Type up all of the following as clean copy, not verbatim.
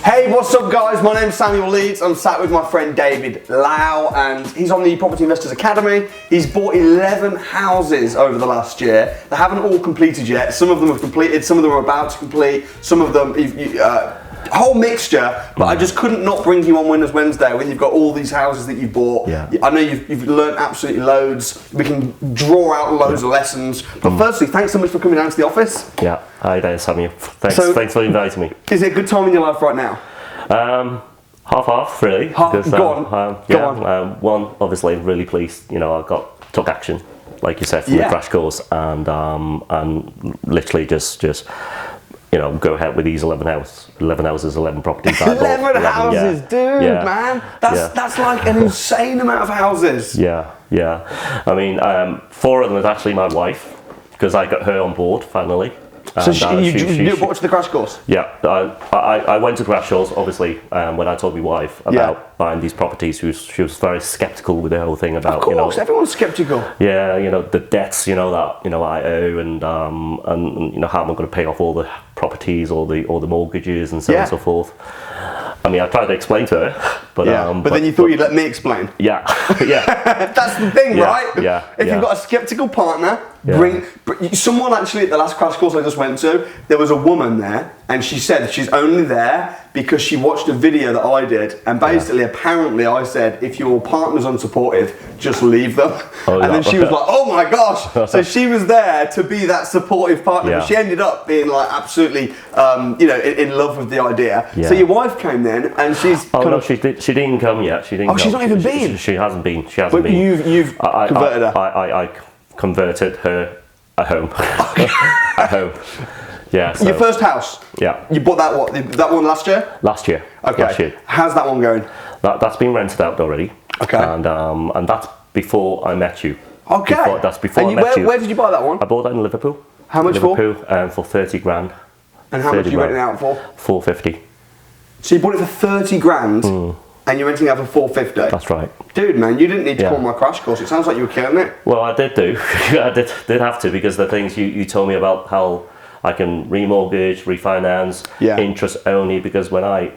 Hey, what's up guys? My name's Samuel Leeds. I'm sat with my friend David Lau and he's on the Property Investors Academy. He's bought 11 houses over the last year. They haven't all completed yet. Some of them have completed, some of them are about to complete, some of them, whole mixture, but I just couldn't not bring you on Winners Wednesday when you've got all these houses that you've bought. Yeah. I know you've learned absolutely loads. We can draw out loads of lessons. But firstly, thanks so much for coming down to the office. Yeah, hi there, Samuel. Thanks for inviting me. Is it a good time in your life right now? Half, really. Because, go on. One, obviously, really pleased. You know, took action, like you said, from the crash course, and literally just go ahead with these 11 houses, 11 properties. 11 houses, dude, man. That's like an insane amount of houses. Yeah. I mean, 4 of them is actually my wife, because I got her on board finally. So you watched the crash course? Yeah, I went to crash course, obviously, when I told my wife about buying these properties. She was very sceptical with the whole thing about, of course, everyone's skeptical. Yeah, the debts, that I owe, and how am I going to pay off all the properties, all the mortgages, and so on and so forth. I mean, I tried to explain to her, but then you thought you'd let me explain. Yeah. That's the thing, right? Yeah. If you've got a skeptical partner, bring someone. Actually, at the last crash course I just went to, there was a woman there, and she said she's only there because she watched a video that I did, and basically, apparently, I said, if your partner's unsupportive, just leave them. And then she was like, oh my gosh! So she was there to be that supportive partner, but she ended up being like absolutely, in love with the idea. So your wife came then, and she's. She didn't come yet. She didn't. She's not even been. She hasn't been. But you've converted her. I converted her at home. At home. Yeah. So, your first house. Yeah. You bought that one last year? Last year. Okay. Last year. How's that one going? That's been rented out already. Okay. And that's before I met you. Okay. That's before I met you. Where did you buy that one? I bought that in Liverpool. How much for? For 30 grand. And how much did you rent it out for? 450. So you bought it for 30 grand and you're renting it out for 450? That's right. Dude, man, you didn't need to call my crash course. It sounds like you were killing it. Well, I did do. I did have to, because the things you told me about how I can remortgage, refinance, interest only, because when I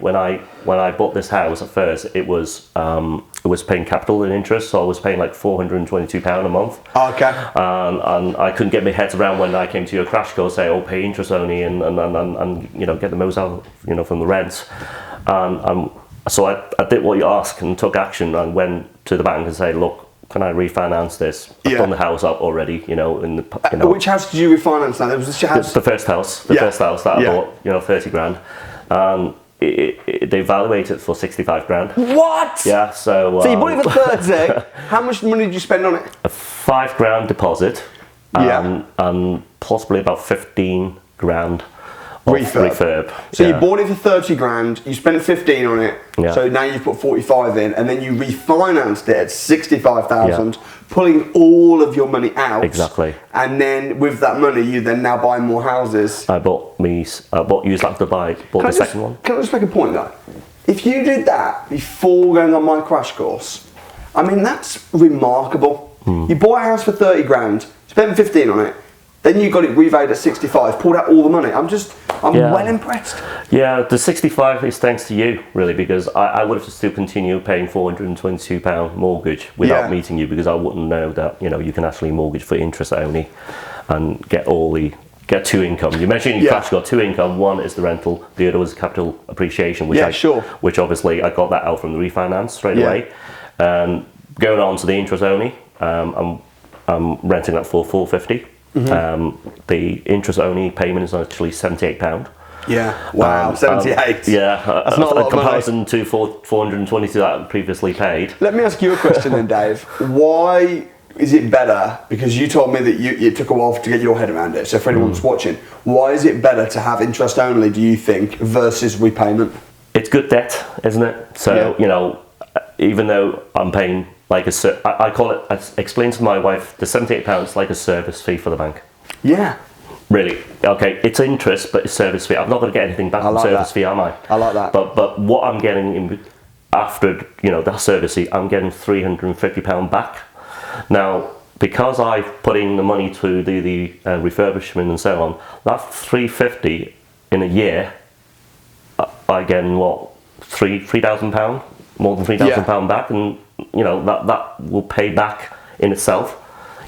bought this house at first, it was paying capital and interest, so I was paying like £422 a month. Okay. And I couldn't get my head around when I came to your crash course, say, oh, pay interest only and get the most out from the rent. So I did what you asked and took action and went to the bank and said, look, can I refinance this? I've done the house up already, Which house did you refinance now? There was this house? The first house. The first house that I bought, 30 grand. And they evaluated it for 65 grand. What? Yeah, so... So you bought it for 30. How much money did you spend on it? A 5 grand deposit. And possibly about 15 grand refurb. So you bought it for 30 grand, you spent 15 on it, so now you've put 45 in, and then you refinanced it at 65,000, pulling all of your money out. Exactly. And then with that money, you then now buy more houses. I bought used after buy, bought the second one. Can I just make a point though? If you did that before going on my crash course, I mean, that's remarkable. You bought a house for 30 grand, spent 15 on it, then you got it revalued at 65, pulled out all the money. I'm well impressed. Yeah, the 65 is thanks to you, really, because I would have still continued paying £422 mortgage without meeting you, because I wouldn't know that you can actually mortgage for interest only and get 2 income. You mentioned you've actually got 2 income. One is the rental, the other was capital appreciation, which obviously I got that out from the refinance straight away. Going on to the interest only, I'm renting that for £450. The interest only payment is actually £78. Yeah. Wow. 78. That's not a lot of comparison to 422 that I previously paid. Let me ask you a question then, Dave. Why is it better? Because you told me that it took a while to get your head around it. So for anyone that's watching, why is it better to have interest only, do you think, versus repayment? It's good debt, isn't it? So even though I'm paying like I call it, I explained to my wife, the £78 like a service fee for the bank. Yeah. Really? Okay, it's interest, but it's service fee. I'm not going to get anything back from service fee, am I? I like that. But what I'm getting after that service fee, I'm getting £350 back. Now, because I've put in the money to the refurbishment and so on, that £350 in a year, I getting what, £3,000, more than £3,000 back, and you know that will pay back in itself.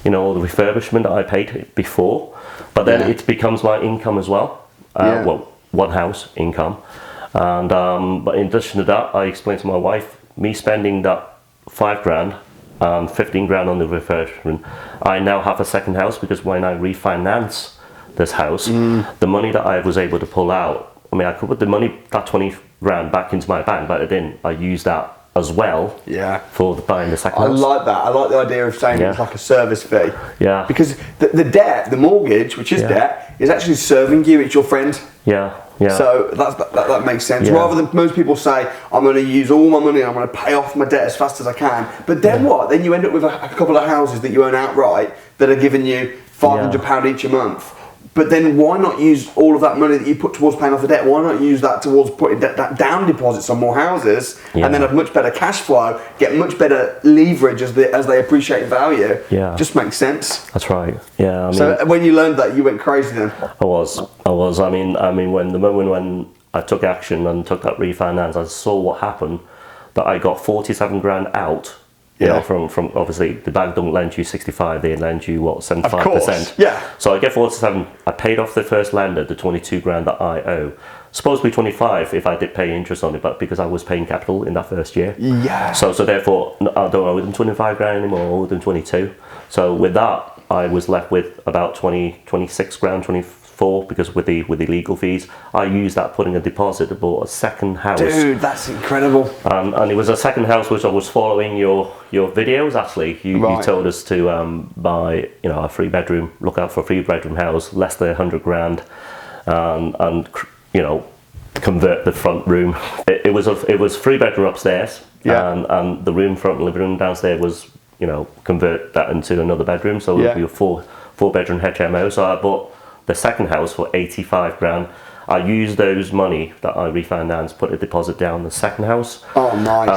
You know, all the refurbishment that I paid before, but then it becomes my income as well. Well, one house income, and but in addition to that, I explained to my wife, me spending that £5,000 and 15 grand on the refurbishment, I now have a second house, because when I refinance this house, the money that I was able to pull out, I mean, I could put the money, that 20 grand back into my bank, but I didn't. I used that as well for buying the second house. I like that. I like the idea of saying it's like a service fee. Yeah. Because the debt, the mortgage, which is debt, is actually serving you. It's your friend. Yeah. Yeah. So that makes sense. Rather than most people say, I'm going to use all my money and I'm going to pay off my debt as fast as I can. But then what? Then you end up with a couple of houses that you own outright that are giving you £500 each a month. But then why not use all of that money that you put towards paying off the debt? Why not use that towards putting that down deposits on more houses, and then have much better cash flow, get much better leverage as they appreciate in value? Yeah. Just makes sense. That's right. Yeah. I mean, so when you learned that, you went crazy then? I was. I mean, when the moment when I took action and took that refinance, I saw what happened, that I got 47 grand out. You know, from obviously the bank don't lend you 65, they lend you what, 75%. Of course, yeah. So I get 47. I paid off the first lender the 22 grand that I owe. Supposed to be 25 if I did pay interest on it, but because I was paying capital in that first year. Yeah. So therefore I don't owe them 25 grand anymore, I owe them 22. So with that, I was left with about 26 grand, 24, because with the legal fees, I used that putting a deposit to buy a second house. Dude, that's incredible. And it was a second house which I was following your videos. Actually, you told us to buy, you know, a 3-bedroom, look out for a 3-bedroom house, less than 100 grand, and you know, convert the front room. It was 3-bedroom upstairs, and the room, front living room downstairs was, you know, convert that into another bedroom, so it would be a 4-bedroom HMO. So I bought the second house for 85 grand. I used those money that I refinanced, put a deposit down the second house. Oh, nice.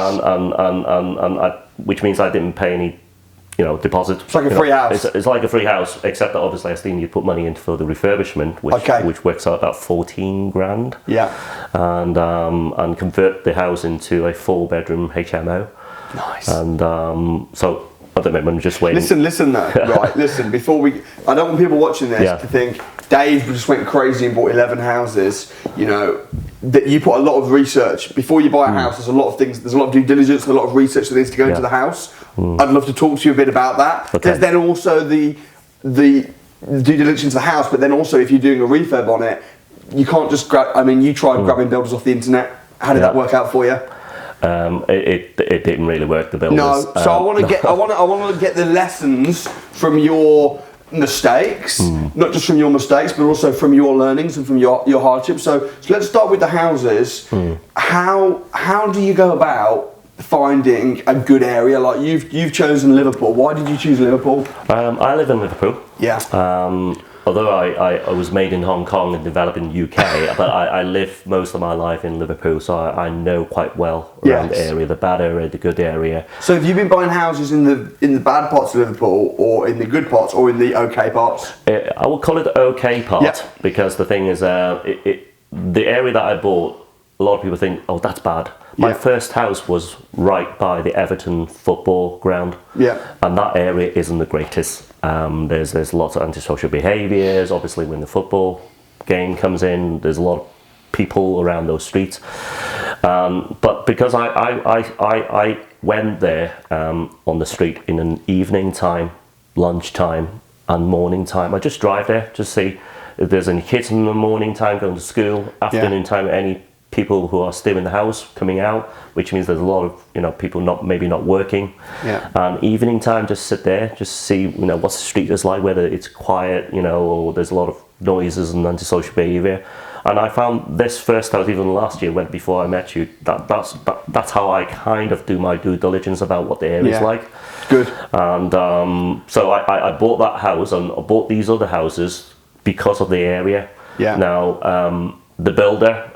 And which means I didn't pay any, you know, deposit. It's like a free house. It's like a free house, except that obviously I still need to put money into for the refurbishment, which works out about 14 grand. Yeah. And convert the house into a 4-bedroom HMO. Nice. And so at the moment, I'm just waiting. Listen though, right, listen, I don't want people watching this to think, Dave just went crazy and bought 11 houses. You know, that you put a lot of research. Before you buy a house, there's a lot of things, there's a lot of due diligence and a lot of research that needs to go into the house. I'd love to talk to you a bit about that. Okay. There's then also the due diligence of the house, but then also if you're doing a refurb on it, you can't just you tried grabbing builders off the internet. How did that work out for you? It didn't really work, the builders. No, so I want to get the lessons from your mistakes, not just from your mistakes, but also from your learnings and from your hardships. So let's start with the houses. How do you go about finding a good area? Like you've chosen Liverpool. Why did you choose Liverpool? I live in Liverpool. Yeah. Although I was made in Hong Kong and developed in the UK, but I lived most of my life in Liverpool, so I know quite well around the area, the bad area, the good area. So have you been buying houses in the bad parts of Liverpool, or in the good parts, or in the okay parts? I would call it the okay part, because the thing is, the area that I bought, a lot of people think, oh, that's bad. My first house was right by the Everton football ground, and that area isn't the greatest. There's lots of antisocial behaviours. Obviously, when the football game comes in, there's a lot of people around those streets. But because I went there on the street in an evening time, lunchtime, and morning time, I just drive there to see if there's any kids in the morning time going to school, afternoon time, any people who are still in the house coming out, which means there's a lot of people maybe not working. Evening time, just sit there, just see what's the street is like, whether it's quiet, or there's a lot of noises and antisocial behaviour. And I found this first house, even last year, before I met you, that's how I kind of do my due diligence about what the area is like. Good. And so I bought that house, and I bought these other houses because of the area. Now, the builder,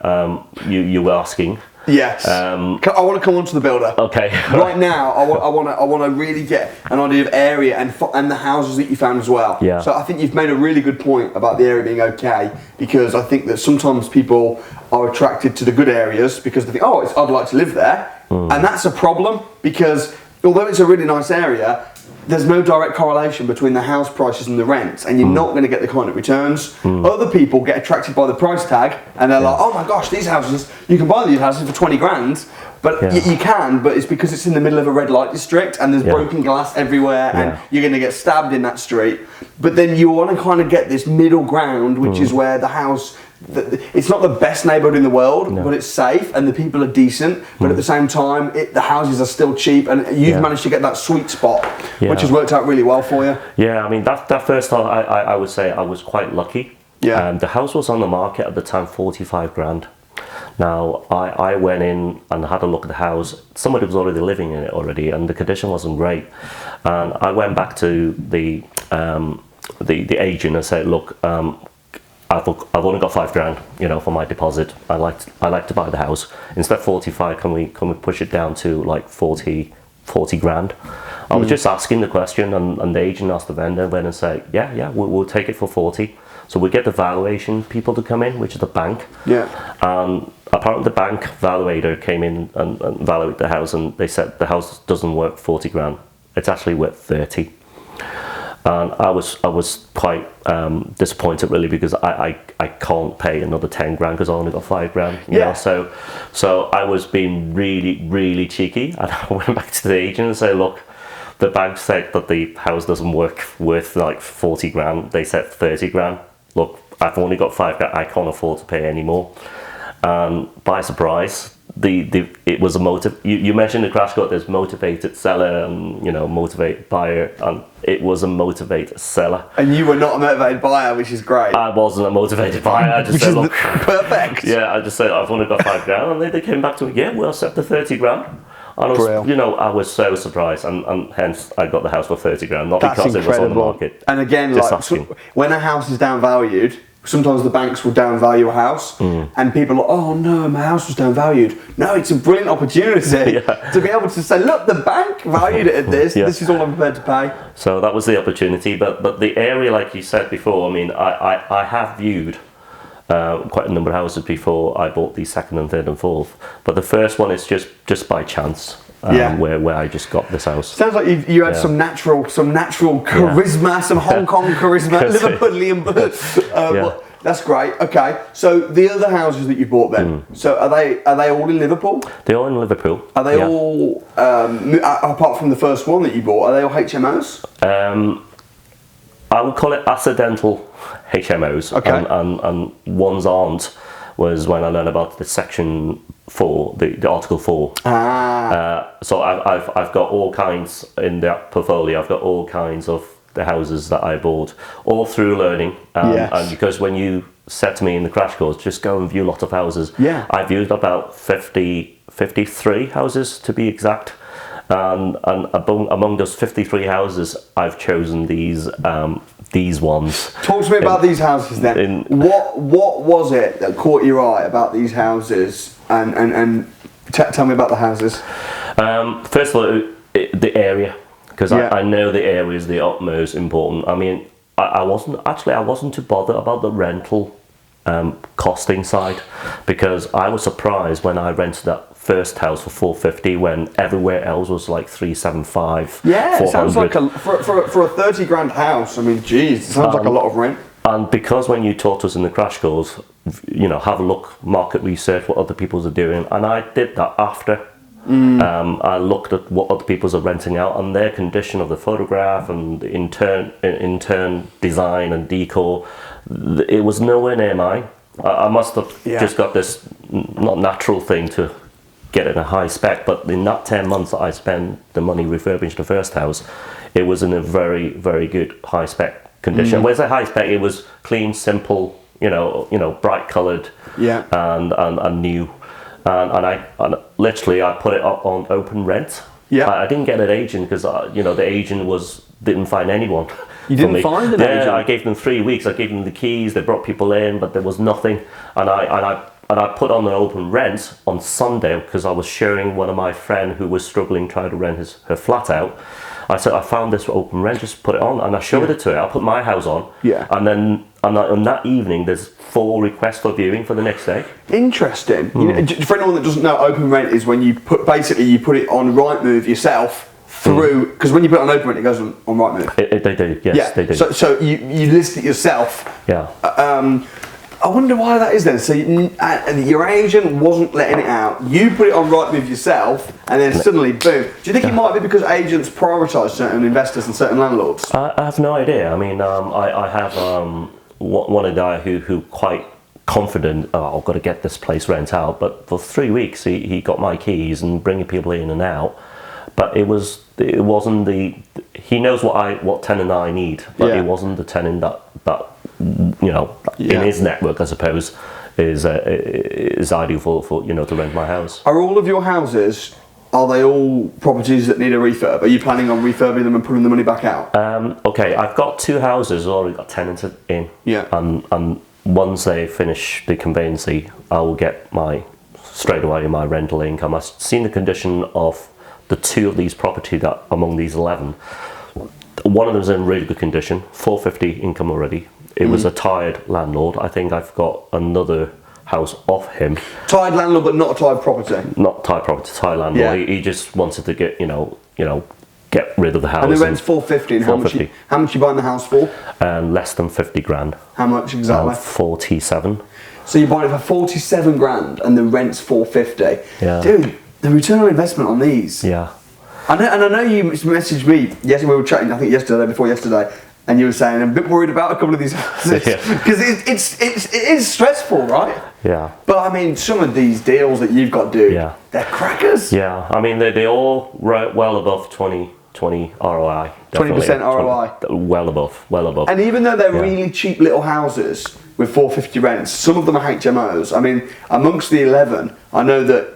you were asking. Yes. I want to come on to the builder. Okay. Right now, I want to really get an idea of area and the houses that you found as well. Yeah. So I think you've made a really good point about the area being okay, because I think that sometimes people are attracted to the good areas because they think, oh, I'd like to live there, and that's a problem, because although it's a really nice area, there's no direct correlation between the house prices and the rents, and you're not going to get the kind of returns. Other people get attracted by the price tag, and they're like, oh my gosh, these houses, you can buy these houses for 20 grand, but you can, but it's because it's in the middle of a red light district, and there's broken glass everywhere, and you're going to get stabbed in that street. But then you want to kind of get this middle ground, which is where the house, it's not the best neighbourhood in the world, but it's safe and the people are decent, but at the same time the houses are still cheap, and you've managed to get that sweet spot, which has worked out really well for you. Yeah, I mean that first time I would say I was quite lucky. Yeah. The house was on the market at the time 45 grand. Now I went in and had a look at the house. Somebody was already living in it already, and the condition wasn't great. And I went back to the agent and said, look, I've only got 5 grand, for my deposit. I like to buy the house. Instead of 45, can we push it down to like 40 grand? I was just asking the question, and the agent asked the vendor, and then say, we'll take it for 40. So we get the valuation people to come in, which is the bank. Yeah. And apparently the bank valuator came in and valued the house, and they said the house doesn't worth 40 grand. It's actually worth 30. And I was quite disappointed, really, because I can't pay another 10 grand because I only got 5 grand. You know? So I was being really, really cheeky, and I went back to the agent and said, look, the bank said that the house doesn't worth like 40 grand. They said 30 grand. Look, I've only got 5 grand. I can't afford to pay any more. By surprise, it was a motive. You mentioned the crash course. There's motivated seller and motivated buyer, and it was a motivated seller. And you were not a motivated buyer, which is great. I wasn't a motivated buyer. I just said, look, perfect. Yeah, I just said I've only got 5 grand, and they came back to me. Yeah, we'll accept the 30 grand. And I was, I was so surprised, and hence I got the house for 30 grand, not because it was on the market. And again, when a house is downvalued, sometimes the banks will downvalue a house, and people are, oh no, my house was downvalued. No, it's a brilliant opportunity to be able to say, look, the bank valued it at this. This is all I'm prepared to pay. So that was the opportunity, but the area, like you said before, I mean, I have viewed quite a number of houses before I bought the second and third and fourth, but the first one is just by chance. Where I just got this house. Sounds like you had some natural charisma, some Hong Kong charisma, Liverpudlian. Well, that's great. Okay, so the other houses that you bought then, so are they all in Liverpool? They're all in Liverpool. Are they all apart from the first one that you bought? Are they all HMOs? I would call it accidental HMOs. Okay. And ones aren't. Was when I learned about the section 4, the article 4. So I've got all kinds in that portfolio. I've got all kinds of the houses that I bought, all through learning. And because when you said to me in the crash course, just go and view lots of houses. Yeah. I viewed about 53 houses to be exact. And among those 53 houses, I've chosen these ones. Talk to me about these houses then. What was it that caught your eye about these houses? And tell me about the houses. First of all, the area, because I know the area is the utmost important. I mean, I wasn't too bothered about the rental costing side, because I was surprised when I rented that first house for 450 when everywhere else was like 375. Yeah, 400. It sounds like for a 30 grand house. I mean, geez, it sounds like a lot of rent. And because when you taught us in the crash course, have a look, market research, what other people are doing, and I did that after. I looked at what other people are renting out and their condition of the photograph and the intern design and decor. It was nowhere near mine. I must have just got this not natural thing to get in a high spec, but in that 10 months that I spent the money refurbishing the first house, it was in a very, very good high spec condition. When I say high spec, it was clean, simple, bright coloured, and new. And I literally put it up on open rent. Yeah. I didn't get an agent because the agent didn't find anyone. You didn't find an agent? Yeah, I gave them 3 weeks. I gave them the keys. They brought people in, but there was nothing. And I put on an open rent on Sunday because I was sharing one of my friend who was struggling trying to rent her flat out. I said, I found this open rent, just put it on, and I showed it to her. I put my house on, and then on that evening, there's 4 requests for viewing for the next day. Interesting. You know, for anyone that doesn't know, open rent is when you put it on Rightmove yourself through, because when you put it on open rent, it goes on Rightmove. They do, yes, they do. So you list it yourself. Yeah. I wonder why that is then. So your agent wasn't letting it out. You put it on Rightmove yourself, and then suddenly, boom. Do you think it might be because agents prioritise certain investors and certain landlords? I have no idea. I mean, I have one guy who quite confident. Oh, I've got to get this place rent out. But for 3 weeks, he got my keys and bringing people in and out. But it wasn't the. He knows what tenant I need, but it wasn't the tenant that in his network, I suppose, is ideal for to rent my house. Are all of your houses? Are they all properties that need a refurb? Are you planning on refurbing them and putting the money back out? Okay, I've got 2 houses already got tenants in. Yeah. And once they finish the conveyancing, I will get straight away my rental income. I've seen the condition of the 2 of these property that among these 11. One of them is in really good condition, 450 income already. It was a tired landlord. I think I've got another house off him. Tired landlord, but not a tired property. Not tired property, tired landlord. Yeah. He just wanted to get get rid of the house. And the rent's 450. And 450. How much you buying the house for? Less than 50 grand. How much exactly? 47. So you're buying it for 47 grand, and the rent's 450. Yeah. Dude, the return on investment on these. Yeah. I know you messaged me. Yes, we were chatting. I think before yesterday. And you were saying I'm a bit worried about a couple of these houses because it is stressful, right? Yeah. But I mean, some of these deals that you've got, dude, they're crackers. Yeah. I mean, they all well above 20 ROI. 20% ROI. Well above. And even though they're really cheap little houses with 450 rents, some of them are HMOs. I mean, amongst the 11, I know that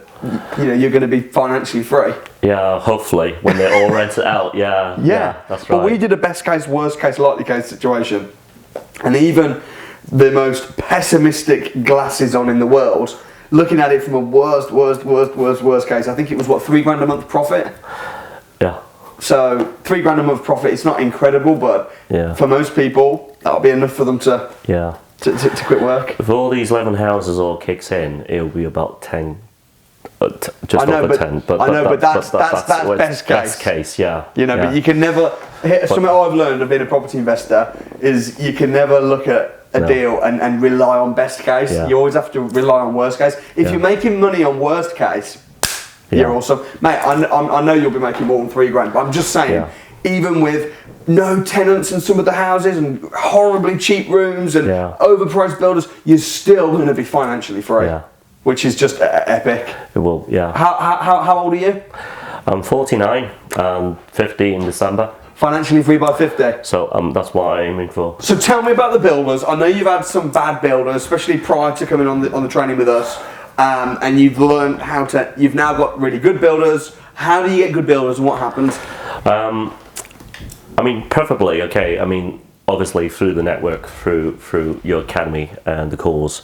you're going to be financially free. Yeah, hopefully, when they're all rented out, yeah, that's right. But we did a best case, worst case, likely case situation. And even the most pessimistic glasses on in the world, looking at it from a worst case, I think it was, $3 grand a month profit? Yeah. So, $3 grand a month profit, it's not incredible, but for most people, that'll be enough for them to quit work. If all these 11 houses all kicks in, it'll be about 10. Just over 10, but that's best case. Best case, yeah. But you can never. Something I've learned of being a property investor is you can never look at a deal and rely on best case. Yeah. You always have to rely on worst case. If you're making money on worst case, you're awesome, mate. I know you'll be making more than $3 grand, but I'm just saying, even with no tenants in some of the houses and horribly cheap rooms and overpriced builders, you're still going to be financially free. Yeah. Which is just epic. It will, yeah. How old are you? I'm 49 and 50 in December. Financially free by 50. So that's what I'm aiming for. So tell me about the builders. I know you've had some bad builders, especially prior to coming on the training with us. And you've learned you've now got really good builders. How do you get good builders and what happens? I mean, preferably, obviously through the network, through your academy and the course.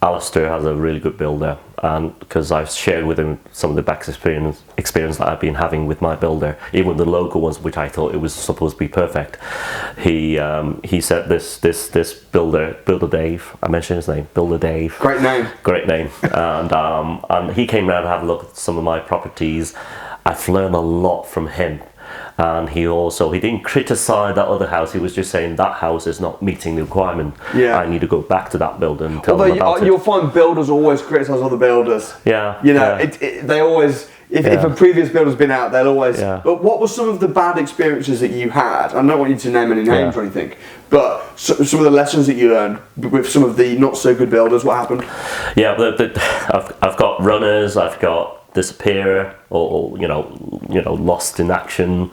Alistair has a really good builder, and because I've shared with him some of the back experience that I've been having with my builder, even the local ones, which I thought it was supposed to be perfect. He said this builder Dave, I mentioned his name, Builder Dave. Great name. And he came around to have a look at some of my properties. I've learned a lot from him. And he didn't criticise that other house. He was just saying that house is not meeting the requirement. Yeah. I need to go back to that builder and tell them about it. You'll find builders always criticise other builders. Yeah. They always. If a previous builder's been out, they'll always. Yeah. But what were some of the bad experiences that you had? I don't want you to name any names or anything, but some of the lessons that you learned with some of the not so good builders. What happened? Yeah, I've got runners. I've got disappear or lost in action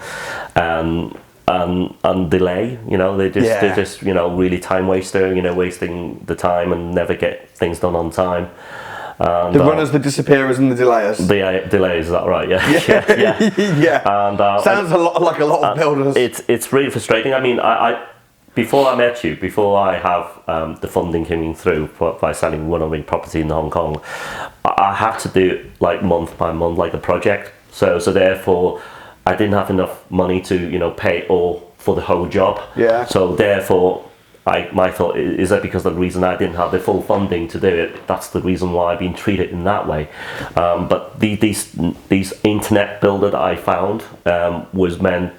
and delay. They're just really time waster, wasting the time and never get things done on time. And, The runners, the disappearers, and the delayers. The delays, is that right? Yeah. Yeah. And Sounds a lot like a lot of builders. It's really frustrating. I mean, I before I met you, before I have the funding coming through by selling one of my property in Hong Kong, I had to do it like month by month, like a project. So therefore, I didn't have enough money to pay all for the whole job. Yeah. So therefore, my thought is that because of the reason I didn't have the full funding to do it, that's the reason why I've been treated in that way. But these internet builder that I found was meant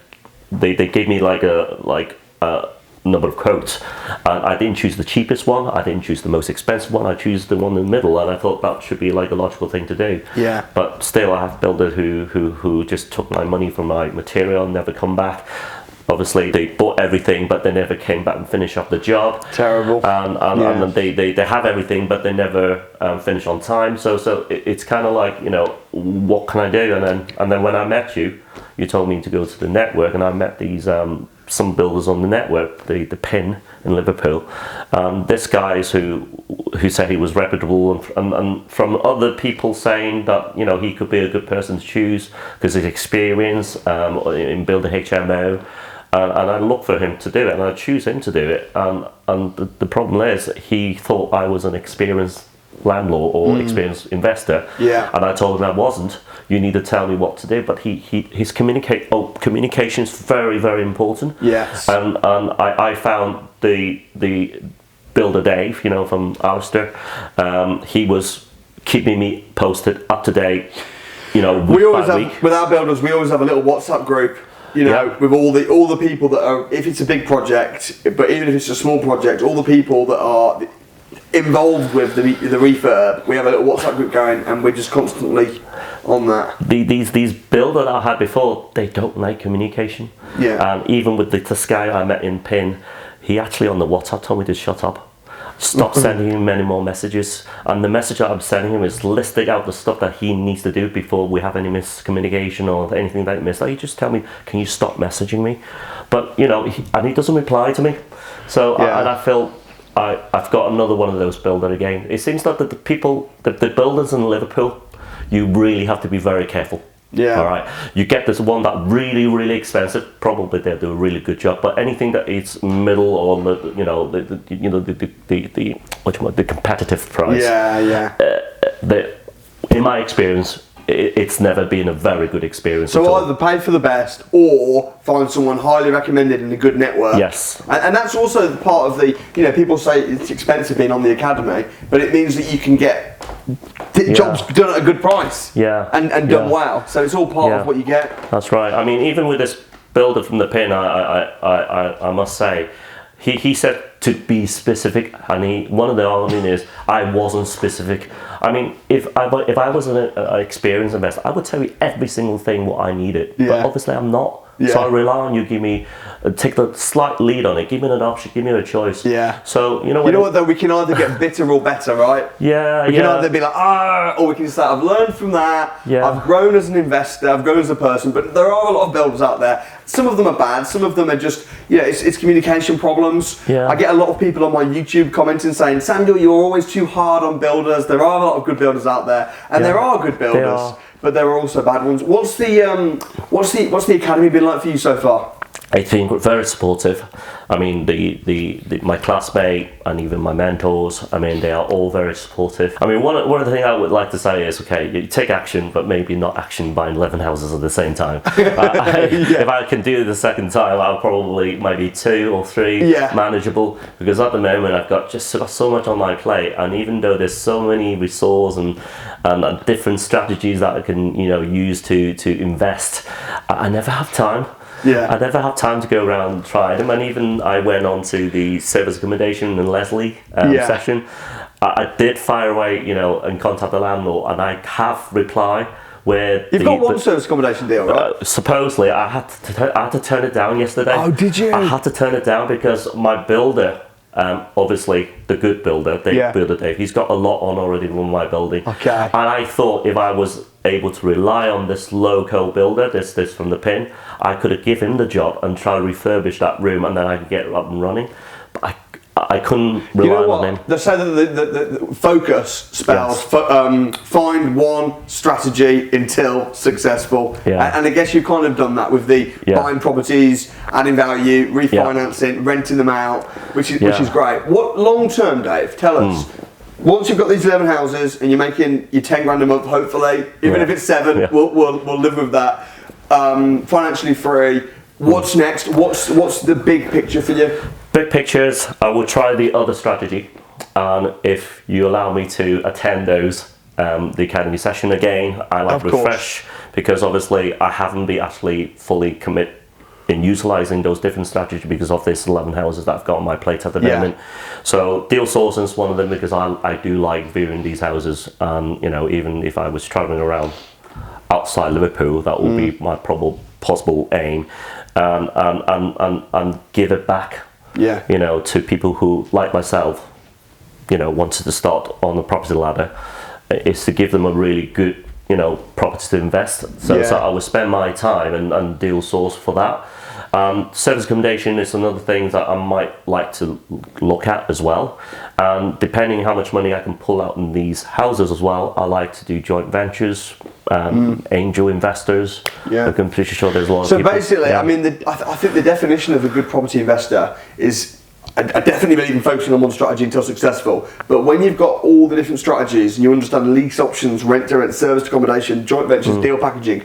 they gave me like a number of quotes, and I didn't choose the cheapest one, I didn't choose the most expensive one, I chose the one in the middle, and I thought that should be like a logical thing to do. Yeah. But still, I have builders who just took my money from my material and never come back. Obviously, they bought everything, but they never came back and finished up the job. Terrible. And they have everything, but they never finish on time. So it's kind of like, what can I do? And then when I met you, you told me to go to the network, and I met these some builders on the network, the Pin in Liverpool. This guy's who said he was reputable, and from other people saying that he could be a good person to choose because his experience in building HMO. And I look for him to do it, and I choose him to do it. And the problem is, he thought I was an experienced landlord or experienced investor. Yeah. And I told him I wasn't. You need to tell me what to do. But his communication is very, very important. Yes. And I found the builder Dave, from Alistair. He was keeping me posted, up to date. Week by week. With our builders, we always have a little WhatsApp group. With all the people that are, if it's a big project, but even if it's a small project, all the people that are involved with the refurb, we have a little WhatsApp group going, and we're just constantly on that. These builders I had before, they don't like communication. Yeah. And even with this guy I met in Pin, he actually on the WhatsApp told me to shut up. Stop sending him many more messages, and the message that I'm sending him is listing out the stuff that he needs to do before we have any miscommunication or anything that he missed. Like, you just tell me, can you stop messaging me? But and he doesn't reply to me. So I feel I've got another one of those builder again. It seems that the builders in Liverpool, you really have to be very careful. Yeah. All right. You get this one that really, really expensive. Probably they'll do a really good job. But anything that is middle or the competitive price. Yeah. In my experience, it's never been a very good experience. So either pay for the best or find someone highly recommended in a good network. Yes. And that's also part of the, people say it's expensive being on the academy, but it means that you can get jobs done at a good price. Yeah. And done well. So it's all part of what you get. That's right. I mean, even with this builder from the Pin, I must say, he said to be specific, and one of the arguments is I wasn't specific. I mean, if I was an experienced investor, I would tell you every single thing what I needed. Yeah. But obviously I'm not. Yeah. So I rely on you, take the slight lead on it, give me an option, give me a choice. Yeah. So you know what though, we can either get bitter or better, right? Yeah. We can either be like, or we can say, I've learned from that. Yeah. I've grown as an investor. I've grown as a person. But there are a lot of builders out there. Some of them are bad. Some of them are just, it's communication problems. Yeah. I get a lot of people on my YouTube commenting saying, Samuel, you're always too hard on builders. There are a lot of good builders out there, and there are good builders. But there are also bad ones. What's the academy been like for you so far? It's been very supportive. I mean, my classmate and even my mentors, I mean, they are all very supportive. I mean, one of the things I would like to say is, okay, you take action, but maybe not action buying 11 houses at the same time. If I can do it the second time, I'll probably maybe 2 or 3 manageable, because at the moment I've got so much on my plate, and even though there's so many resources and different strategies that I can use to invest, I never have time. Yeah. I never have time to go around and try them, and even I went on to the service accommodation and Leslie session. I did fire away, and contact the landlord, and I have reply where you've got one service accommodation deal, right? Supposedly, I had to turn it down yesterday. Oh, did you? I had to turn it down because my builder. Obviously, the good builder, builder Dave, he's got a lot on already with my building. Okay. And I thought if I was able to rely on this local builder, this from the Pin, I could have given him the job and try to refurbish that room, and then I could get it up and running. But I couldn't rely on him. They say that the focus spells find one strategy until successful. Yeah. And I guess you've kind of done that with the buying properties, adding value, refinancing, renting them out, which is great. What long term, Dave? Tell us. Once you've got these 11 houses and you're making your 10 grand a month, hopefully, even if it's 7, we'll live with that. Financially free. What's next? What's the big picture for you? Big pictures, I will try the other strategy, and if you allow me to attend those, the academy session again, I like refresh, because obviously I haven't been actually fully commit in utilising those different strategies because of this 11 houses that I've got on my plate at the moment. So deal sourcing is one of them, because I do like viewing these houses, and even if I was travelling around outside Liverpool, that would be my possible aim, and give it back. To people who, like myself, wanted to start on the property ladder, is to give them a really good, property to invest. So I would spend my time and deal source for that. Service accommodation is another thing that I might like to look at as well. And depending how much money I can pull out in these houses as well, I like to do joint ventures, angel investors. I'm pretty sure there's a lot of people. So basically, I mean, I think the definition of a good property investor is, I definitely believe in focusing on one strategy until successful. But when you've got all the different strategies and you understand lease options, rent to rent, service accommodation, joint ventures, deal packaging,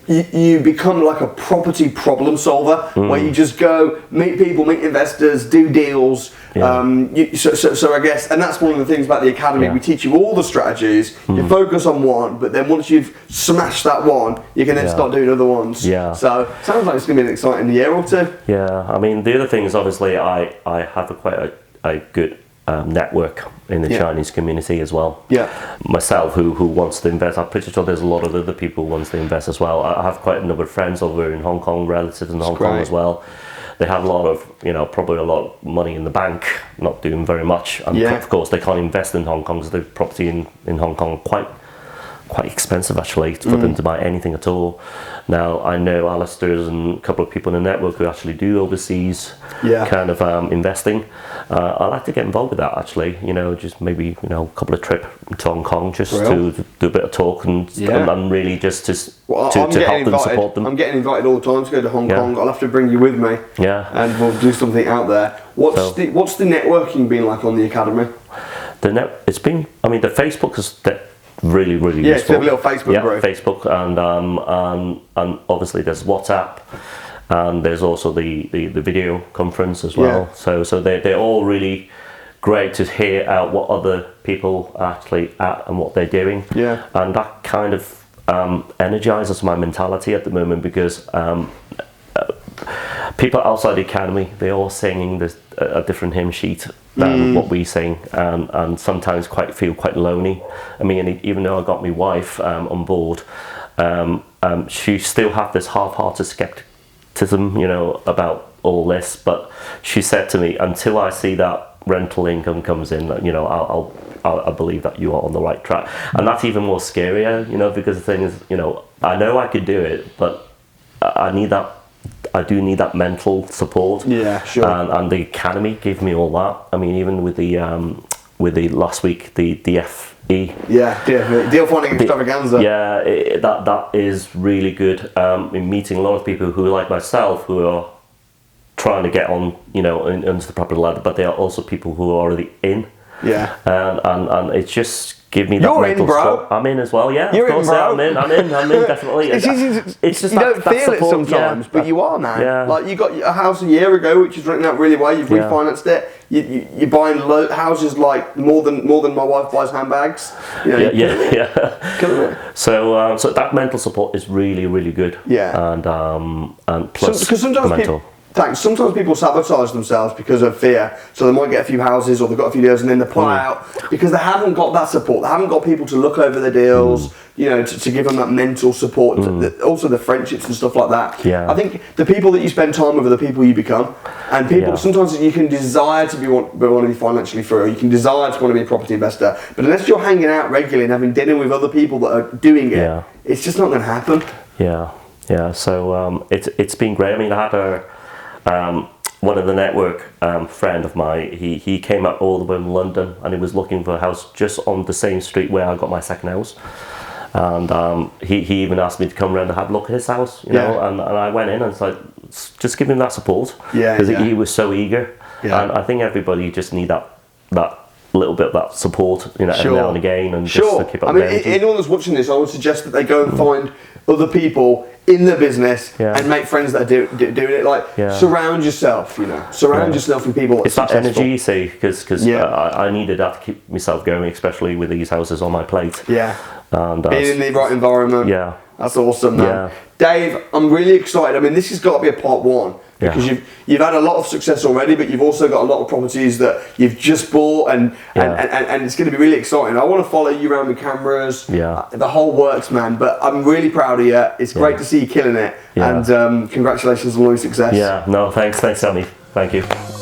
you become like a property problem solver, where you just go meet people, meet investors, do deals. So I guess, and that's one of the things about the academy. We teach you all the strategies. You focus on one, but then once you've smashed that one, you can then start doing other ones. So sounds like it's going to be an exciting year or two. I mean, the other thing is, obviously I have quite a good network in the Chinese community as well. Myself, who wants to invest, I'm pretty sure there's a lot of other people who wants to invest as well. I have quite a number of friends over in Hong Kong, relatives in Hong Kong as well. They have a lot of, probably a lot of money in the bank, not doing very much. And of course, they can't invest in Hong Kong, because the property in Hong Kong quite expensive actually for them to buy anything at all. Now I know Alistair's and a couple of people in the network who actually do overseas kind of investing. I like to get involved with that actually. Just maybe a couple of trips to Hong Kong just to do a bit of talk and really just to help them, support them. I'm getting invited all the time to go to Hong Kong. I'll have to bring you with me. And we'll do something out there. What's the networking been like on the academy? It's been. I mean, the Facebook is really useful. It's a little Facebook group. Facebook, and obviously there's WhatsApp, and there's also the video conference as well. So they're all really great to hear out what other people are actually at and what they're doing. And that kind of energizes my mentality at the moment, because people outside the academy, they're all singing a different hymn sheet than what we sing, and sometimes feel quite lonely. I mean, even though I got my wife on board, she still have this half-hearted skepticism, about all this. But she said to me, until I see that rental income comes in, I believe that you are on the right track. And that's even more scarier, because the thing is, I know I could do it, but I do need that mental support. And the academy gave me all that. I mean, even with the last week, the DFE. Deal finding extravaganza. That is really good. In meeting a lot of people who, like myself, who are trying to get on, into the property ladder, but there are also people who are already in. And it's just give me that mental support. I'm in as well, You're of course, I'm in, definitely. It's just you don't feel it sometimes, but you are, man. Like, you got a house a year ago, which is renting out really well. You've refinanced it. You're buying houses like more than my wife buys handbags. So that mental support is really good. And plus because sometimes mental. Sometimes people sabotage themselves because of fear. So they might get a few houses, or they've got a few deals, and then they pull out because they haven't got that support. They haven't got people to look over the deals, to give them that mental support. Also the friendships and stuff like that. I think the people that you spend time with are the people you become. And people, sometimes you can desire to want to be financially free, or you can desire to want to be a property investor. But unless you're hanging out regularly and having dinner with other people that are doing it, it's just not going to happen. So it's been great. I mean, I had one of the network friend of mine, he came up all the way from London, and he was looking for a house just on the same street where I got my second house. And he even asked me to come around and have a look at his house, you know, and I went in and it's like, just give him that support, because he was so eager. And I think everybody just need that little bit of that support, you know, every now and again, and just to keep up. I mean, anyone that's watching this, I would suggest that they go and find other people in the business and make friends that are doing it. Like, surround yourself, you know, surround yourself with people. It's that energy, you see, because I needed that to keep myself going, especially with these houses on my plate. And being in the right environment. That's awesome, man. Dave, I'm really excited. I mean, this has got to be a part one, because you've had a lot of success already, but you've also got a lot of properties that you've just bought, and it's going to be really exciting. I want to follow you around with cameras, the whole works, man. But I'm really proud of you. It's great to see you killing it, and congratulations on all your success. No, thanks, Sammy. Thank you.